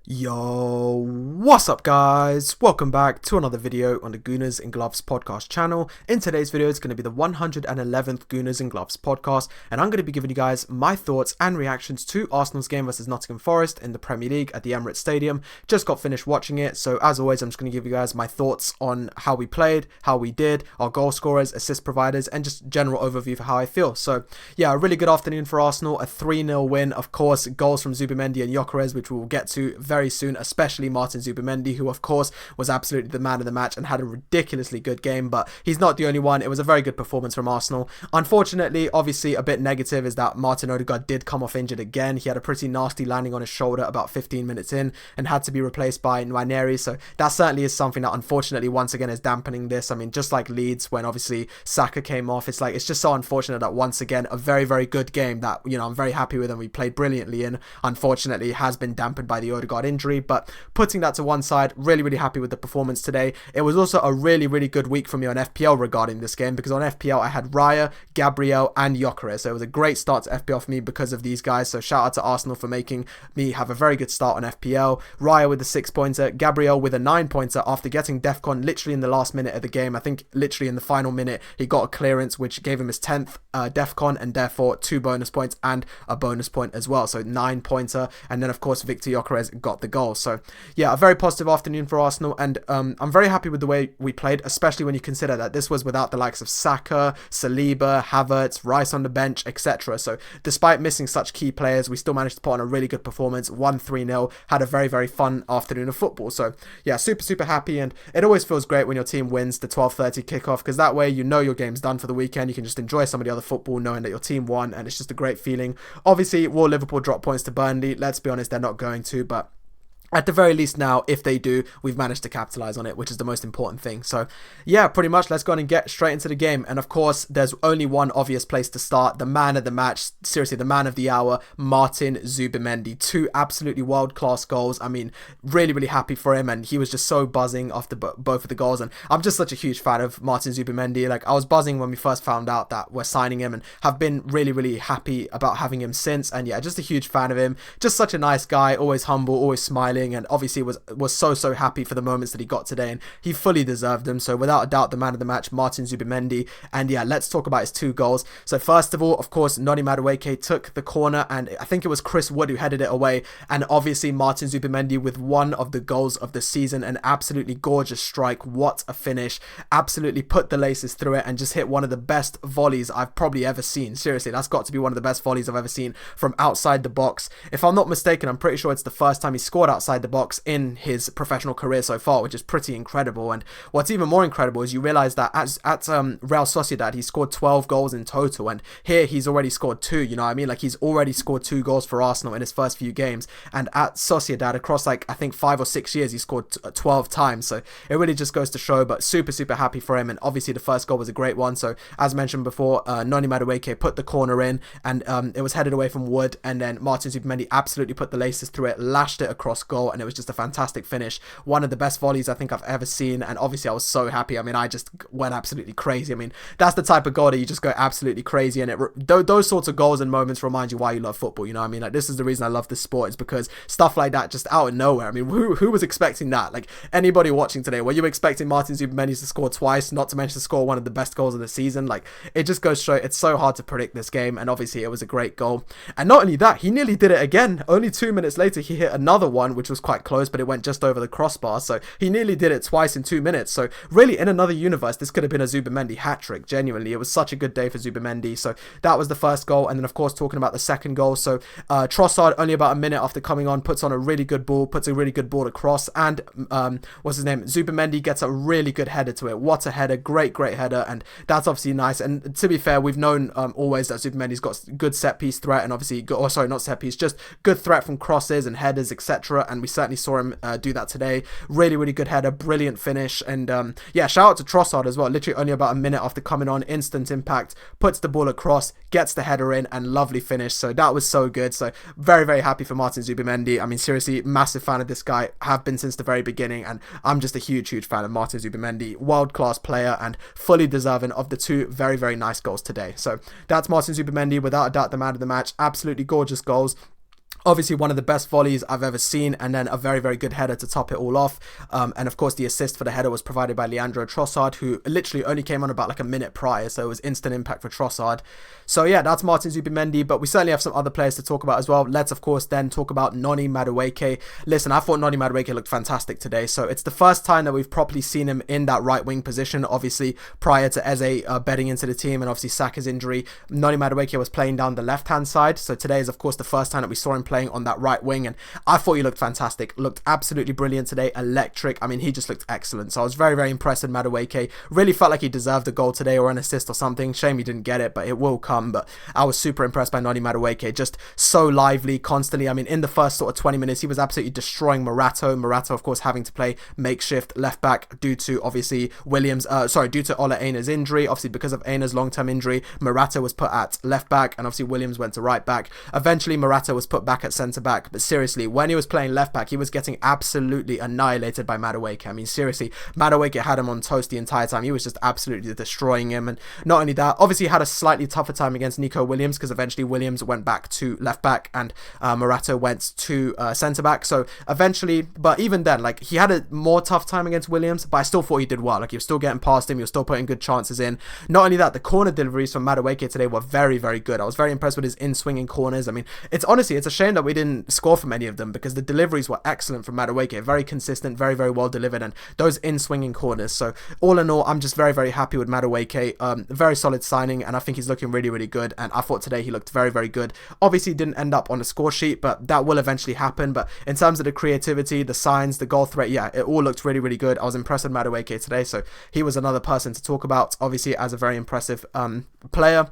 Yo, what's up guys? Welcome back to another video on the Gooners and Gloves Podcast channel. In today's video, it's going to be the 111th Gooners and Gloves Podcast, and I'm going to be giving you guys my thoughts and reactions to Arsenal's game versus Nottingham Forest in the Premier League at the Emirates Stadium. Just got finished watching it, so as always, I'm just going to give you guys my thoughts on how we played, how we did, our goal scorers, assist providers, and just general overview for how I feel. So yeah, a really good afternoon for Arsenal, a 3-0 win, of course, goals from Zubimendi and Gyökeres, which we will get to very soon, especially Martin Zubimendi, who of course was absolutely the man of the match and had a ridiculously good game, but he's not the only one. It was a very good performance from Arsenal. Unfortunately, obviously a bit negative is that Martin Odegaard did come off injured again. He had a pretty nasty landing on his shoulder about 15 minutes in and had to be replaced by Nwaneri, so that certainly is something that unfortunately once again is dampening this. I mean, just like Leeds when obviously Saka came off, it's just so unfortunate that once again a very, very good game that, you know, I'm very happy with and we played brilliantly in, unfortunately has been dampened by the Odegaard injury. But putting that to one side, really, really happy with the performance today. It was also a really, really good week for me on FPL regarding this game, because on FPL I had Raya, Gabriel and Gyökeres, so it was a great start to FPL for me because of these guys. So shout out to Arsenal for making me have a very good start on FPL. Raya with the 6-pointer, Gabriel with a 9-pointer after getting DEFCON literally in the last minute of the game. I think literally in the final minute he got a clearance which gave him his 10th DEFCON, and therefore 2 bonus points and a bonus point as well, so 9-pointer. And then of course Victor Gyökeres got the goal. So yeah, a very positive afternoon for Arsenal, and I'm very happy with the way we played, especially when you consider that this was without the likes of Saka, Saliba, Havertz, Rice on the bench, etc. So despite missing such key players, we still managed to put on a really good performance, won 3-0, had a very, very fun afternoon of football. So yeah, super happy, and it always feels great when your team wins the 12:30 kickoff, because that way you know your game's done for the weekend. You can just enjoy some of the other football knowing that your team won, and it's just a great feeling. Obviously, will Liverpool drop points to Burnley? Let's be honest, they're not going to, but at the very least now, if they do, we've managed to capitalize on it, which is the most important thing. So yeah, pretty much let's go on and get straight into the game. And of course, there's only one obvious place to start. The man of the match, seriously, the man of the hour, Martin Zubimendi. 2 absolutely world-class goals. I mean, really, really happy for him. And he was just so buzzing after both of the goals. And I'm just such a huge fan of Martin Zubimendi. Like, I was buzzing when we first found out that we're signing him, and have been really, really happy about having him since. And yeah, just a huge fan of him. Just such a nice guy, always humble, always smiling, and obviously was so happy for the moments that he got today, and he fully deserved them. So without a doubt, the man of the match, Martin Zubimendi. And yeah, let's talk about his 2 goals. So first of all, of course, Noni Madueke took the corner, and I think it was Chris Wood who headed it away, and obviously Martin Zubimendi with one of the goals of the season, an absolutely gorgeous strike. What a finish, absolutely put the laces through it and just hit one of the best volleys I've probably ever seen. Seriously, that's got to be one of the best volleys I've ever seen from outside the box. If I'm not mistaken, I'm pretty sure it's the first time he scored outside the box in his professional career so far, which is pretty incredible. And what's even more incredible is you realize that at Real Sociedad he scored 12 goals in total, and here he's already scored 2. You know what I mean? Like, he's already scored 2 goals for Arsenal in his first few games, and at Sociedad across like I think 5 or 6 years he scored 12 times. So it really just goes to show. But super happy for him, and obviously the first goal was a great one. So as mentioned before, Noni Madueke put the corner in, and it was headed away from Wood, and then Martin Zubimendi absolutely put the laces through it, lashed it across goal, and it was just a fantastic finish. One of the best volleys I think I've ever seen, and obviously I was so happy. I mean, I just went absolutely crazy. I mean, that's the type of goal that you just go absolutely crazy, and those sorts of goals and moments remind you why you love football. You know what I mean? Like, this is the reason I love this sport, is because stuff like that just out of nowhere. I mean, who was expecting that? Like, anybody watching today, were you expecting Martin Zubimendi to score twice, not to mention to score one of the best goals of the season? Like, it just goes straight. It's so hard to predict this game, and obviously it was a great goal. And not only that, he nearly did it again. Only 2 minutes later he hit another one which was quite close, but it went just over the crossbar. So he nearly did it twice in 2 minutes. So really, in another universe, this could have been a Zubimendi hat-trick. Genuinely, it was such a good day for Zubimendi. So that was the first goal. And then of course, talking about the second goal, so Trossard, only about a minute after coming on, puts on a really good ball, puts a really good ball across, and what's his name, Zubimendi gets a really good header to it. What a header, great header. And that's obviously nice. And to be fair, we've known always that Zubimendi's got good set piece threat, and obviously not set piece, just good threat from crosses and headers, etc. And we certainly saw him do that today. Really good header, brilliant finish. And yeah, shout out to Trossard as well. Literally only about a minute after coming on, instant impact, puts the ball across, gets the header in, and lovely finish. So that was so good. So very happy for Martin Zubimendi. I mean, seriously, massive fan of this guy, have been since the very beginning, and I'm just a huge fan of Martin Zubimendi. World class player and fully deserving of the 2 very nice goals today. So that's Martin Zubimendi, without a doubt the man of the match. Absolutely gorgeous goals. Obviously, one of the best volleys I've ever seen, and then a very, very good header to top it all off. And of course, the assist for the header was provided by Leandro Trossard, who literally only came on about like a minute prior, so it was instant impact for Trossard. So yeah, that's Martin Zubimendi, but we certainly have some other players to talk about as well. Let's, of course, then talk about Noni Madueke. Listen, I thought Noni Madueke looked fantastic today, so it's the first time that we've properly seen him in that right wing position. Obviously, prior to Eze bedding into the team and obviously Saka's injury, Noni Madueke was playing down the left-hand side, so today is, of course, the first time that we saw him playing on that right wing, and I thought he looked fantastic, looked absolutely brilliant today, electric. I mean, he just looked excellent, so I was very, very impressed with Madueke. Really felt like he deserved a goal today or an assist or something. Shame he didn't get it, but it will come. But I was super impressed by Noni Madueke, just so lively constantly. I mean, in the first sort of 20 minutes, he was absolutely destroying Morato, of course, having to play makeshift left back due to obviously due to Ola Aina's injury. Obviously, because of Aina's long-term injury, Morato was put at left back, and obviously Williams went to right back. Eventually, Morato was put back at centre back, but seriously, when he was playing left back, he was getting absolutely annihilated by Madueke. I mean, seriously, Madueke had him on toast the entire time. He was just absolutely destroying him, and not only that, obviously he had a slightly tougher time against Nico Williams, because eventually Williams went back to left back and Morato went to centre back. So eventually, but even then, like, he had a more tough time against Williams, but I still thought he did well. Like, he was still getting past him, he was still putting good chances in. Not only that, the corner deliveries from Madueke today were very, very good. I was very impressed with his in-swinging corners. I mean, it's a shame that we didn't score from any of them, because the deliveries were excellent from Madueke, very consistent, very, very well delivered, and those in-swinging corners. So all in all, I'm just very, very happy with Madueke. Very solid signing, and I think he's looking really, really good, and I thought today he looked very, very good. Obviously didn't end up on the score sheet, but that will eventually happen. But in terms of the creativity, the signs, the goal threat, yeah, it all looked really, really good. I was impressed with Madueke today, so he was another person to talk about, obviously, as a very impressive player.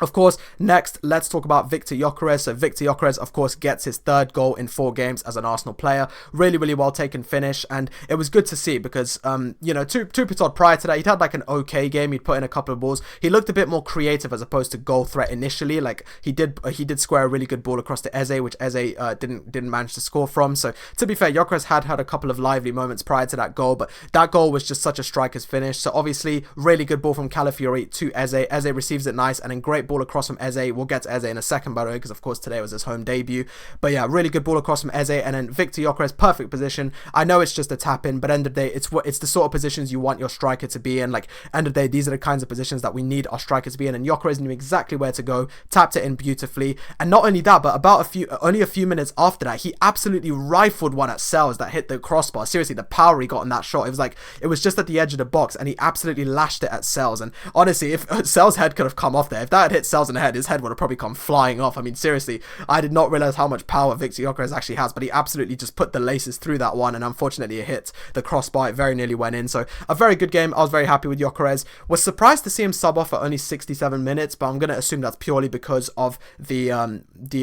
Of course, next, let's talk about Victor Gyökeres. So Victor Gyökeres, of course, gets his third goal in 4 games as an Arsenal player. Really, really well taken finish, and it was good to see because, Tupitot prior to that, he'd had like an okay game. He'd put in a couple of balls. He looked a bit more creative as opposed to goal threat initially. Like, he did square a really good ball across to Eze, which Eze didn't manage to score from. So to be fair, Gyökeres had a couple of lively moments prior to that goal, but that goal was just such a striker's finish. So obviously, really good ball from Calafiori to Eze. Eze receives it nice, and then great ball across from Eze. We'll get to Eze in a second, by the way, because of course today was his home debut. But yeah, really good ball across from Eze, and then Victor Gyökeres, perfect position. I know it's just a tap in, but end of the day, it's the sort of positions you want your striker to be in. Like, end of the day, these are the kinds of positions that we need our striker to be in, and Gyökeres knew exactly where to go, tapped it in beautifully. And not only that, but only a few minutes after that, he absolutely rifled one at Sells that hit the crossbar. Seriously, the power he got in that shot, it was just at the edge of the box, and he absolutely lashed it at Sells. And honestly, if Sells' head could have come off there, if that had hit Sells in the head, his head would have probably come flying off. I mean, seriously, I did not realize how much power Victor Gyökeres actually has, but he absolutely just put the laces through that one, and unfortunately it hit the crossbar. It very nearly went in. So a very good game. I was very happy with Gyökeres. Was surprised to see him sub off at only 67 minutes, but I'm going to assume that's purely because of the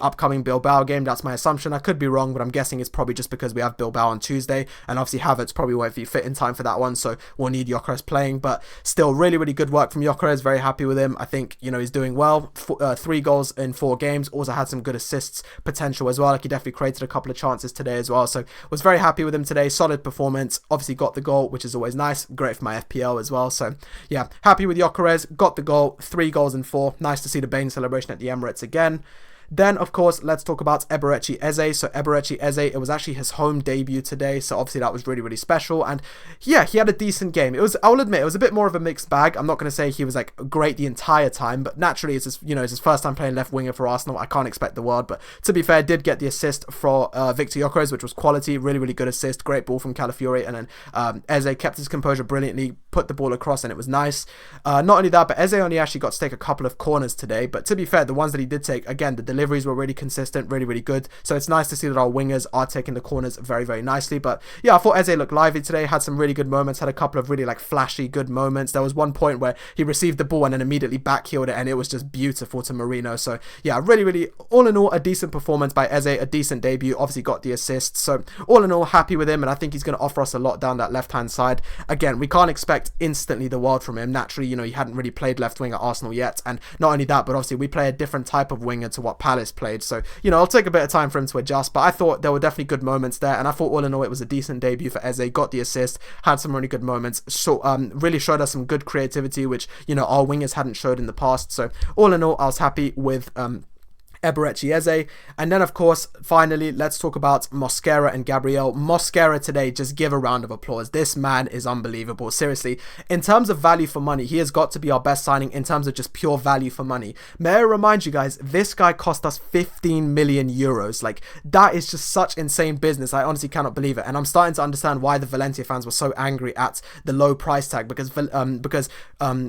upcoming Bilbao game. That's my assumption. I could be wrong, but I'm guessing it's probably just because we have Bilbao on Tuesday, and obviously Havertz probably won't be fit in time for that one, so we'll need Gyökeres playing. But still, really, really good work from Gyökeres. Very happy with him. I think, he's doing well. 3 goals in 4 games. Also had some good assists potential as well. Like, he definitely created a couple of chances today as well. So was very happy with him today. Solid performance. Obviously got the goal, which is always nice. Great for my FPL as well. So yeah, happy with Gyökeres. Got the goal. 3 goals in 4. Nice to see the Bane celebration at the Emirates again. Then, of course, let's talk about Eberechi Eze. So Eberechi Eze, it was actually his home debut today, so obviously that was really, really special. And yeah, he had a decent game. I will admit, it was a bit more of a mixed bag. I'm not going to say he was like great the entire time, but naturally it's his first time playing left winger for Arsenal. I can't expect the world, but to be fair, did get the assist for Victor Gyökeres, which was quality. Really, really good assist. Great ball from Calafiori, and then Eze kept his composure brilliantly, put the ball across, and it was nice. Not only that, but Eze only actually got to take a couple of corners today, but to be fair, the ones that he did take, again, the deliveries were really consistent, really, really good. So it's nice to see that our wingers are taking the corners very, very nicely. But yeah, I thought Eze looked lively today, had some really good moments, had a couple of really like flashy good moments. There was one point where he received the ball and then immediately backheeled it, and it was just beautiful to Marino. So yeah, really, really, all in all, a decent performance by Eze, a decent debut. Obviously got the assist. So all in all, happy with him, and I think he's going to offer us a lot down that left-hand side. Again, we can't expect instantly the world from him. Naturally, he hadn't really played left wing at Arsenal yet, and not only that, but obviously we play a different type of winger to what Palace played. So, it'll take a bit of time for him to adjust, but I thought there were definitely good moments there, and I thought all in all it was a decent debut for Eze. Got the assist, had some really good moments, so really showed us some good creativity, which our wingers hadn't showed in the past. So all in all, I was happy with Eberechi Eze. And then, of course, finally, let's talk about Mosquera and Gabriel. Mosquera today, just give a round of applause. This man is unbelievable. Seriously, in terms of value for money, he has got to be our best signing in terms of just pure value for money. May I remind you guys, this guy cost us 15 million euros. Like, that is just such insane business. I honestly cannot believe it. And I'm starting to understand why the Valencia fans were so angry at the low price tag, because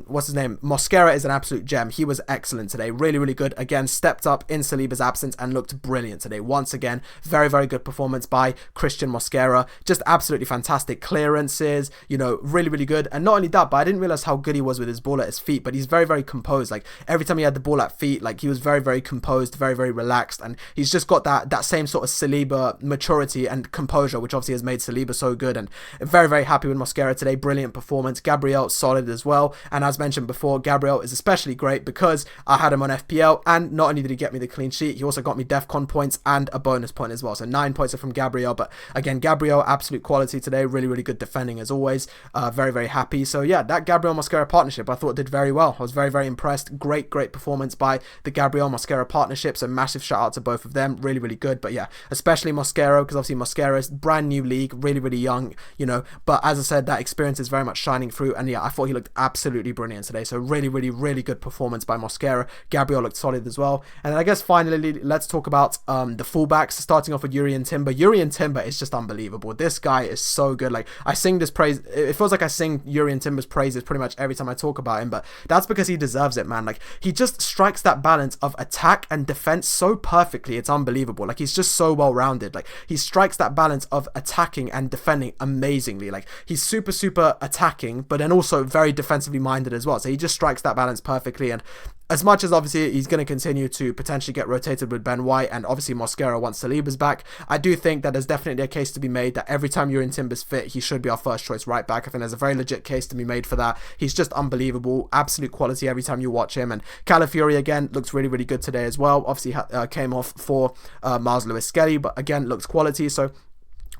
what's his name? Mosquera is an absolute gem. He was excellent today. Really, really good. Again, stepped up in Saliba's absence and looked brilliant today. Once again, very, very good performance by Christian Mosquera. Just absolutely fantastic clearances, you know, really, really good. And not only that, but I didn't realize how good he was with his ball at his feet, but he's very, very composed. Like, every time he had the ball at feet, like, he was very, very composed, very, very relaxed. And he's just got that same sort of Saliba maturity and composure, which obviously has made Saliba so good. And very, very happy with Mosquera today. Brilliant performance. Gabriel, solid as well. And as mentioned before, Gabriel is especially great because I had him on FPL, and not only did he get me the clean sheet, he also got me DEFCON points and a bonus point as well. So 9 points are from Gabriel. But again, Gabriel, absolute quality today. Really, really good defending as always. Very, very happy. So yeah, that Gabriel Mosquera partnership I thought did very well. I was very, very impressed. Great performance by the Gabriel Mosquera partnership. So massive shout out to both of them. Really, really good. But yeah, especially Mosquera, because obviously Mosquera is brand new league, really, really young, you know. But as I said, that experience is very much shining through. And yeah, I thought he looked absolutely brilliant today. So really, really, really good performance by Mosquera. Gabriel looked solid as well. And then I guess finally, let's talk about the fullbacks, starting off with Yuri and Timber. Yuri and Timber is just unbelievable. This guy is so good. Like, I sing this praise. It feels like I sing Yuri and Timber's praises pretty much every time I talk about him, but that's because he deserves it, man. Like, he just strikes that balance of attack and defense so perfectly. It's unbelievable. Like, he's just so well rounded. Like, he strikes that balance of attacking and defending amazingly. Like, he's super, super attacking, but then also very defensively minded as well. So he just strikes that balance perfectly. And as much as obviously he's going to continue to potentially get rotated with Ben White, and obviously Mosquera once Saliba's back, I do think that there's definitely a case to be made that every time Yuri Timber's fit, he should be our first choice right back. I think there's a very legit case to be made for that. He's just unbelievable, absolute quality every time you watch him. And Calafiori again looks really, really good today as well. Obviously came off for Miles Lewis Skelly, but again looks quality. So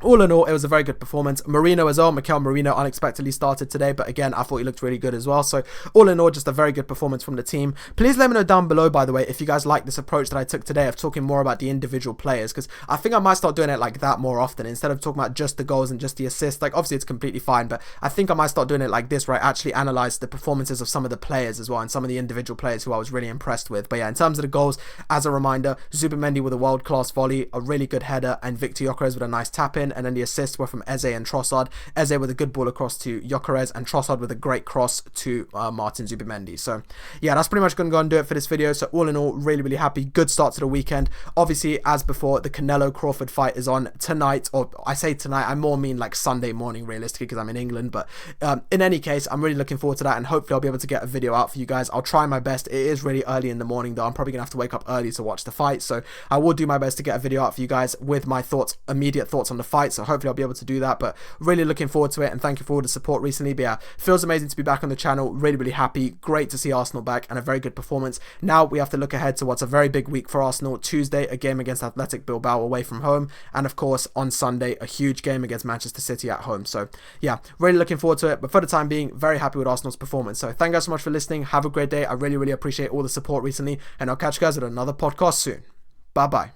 all in all, it was a very good performance. Marino as well. Mikel Marino unexpectedly started today, but again, I thought he looked really good as well. So all in all, just a very good performance from the team. Please let me know down below, by the way, if you guys like this approach that I took today of talking more about the individual players, because I think I might start doing it like that more often instead of talking about just the goals and just the assists. Like, obviously it's completely fine, but I think I might start doing it like this, where I actually analyze the performances of some of the players as well, and some of the individual players who I was really impressed with. But yeah, in terms of the goals, as a reminder, Zubimendi with a world-class volley, a really good header, and Victor Gyökeres with a nice tap-in, and then the assists were from Eze and Trossard. Eze with a good ball across to Gyökeres, and Trossard with a great cross to Martin Zubimendi. So yeah, that's pretty much going to go and do it for this video. So all in all, really, really happy. Good start to the weekend. Obviously, as before, the Canelo Crawford fight is on tonight, or I say tonight, I more mean like Sunday morning realistically, because I'm in England. But in any case, I'm really looking forward to that, and hopefully I'll be able to get a video out for you guys. I'll try my best. It is really early in the morning though. I'm probably gonna have to wake up early to watch the fight, so I will do my best to get a video out for you guys with my thoughts, immediate thoughts on the fight. So hopefully I'll be able to do that. But really looking forward to it, and thank you for all the support recently. But yeah, feels amazing to be back on the channel. Really, really happy. Great to see Arsenal back, and a very good performance. Now we have to look ahead to what's a very big week for Arsenal. Tuesday, a game against Athletic Bilbao away from home, and of course on Sunday, a huge game against Manchester City at home. So yeah, really looking forward to it. But for the time being, very happy with Arsenal's performance. So thank you guys so much for listening. Have a great day. I really, really appreciate all the support recently, and I'll catch you guys at another podcast soon. Bye bye.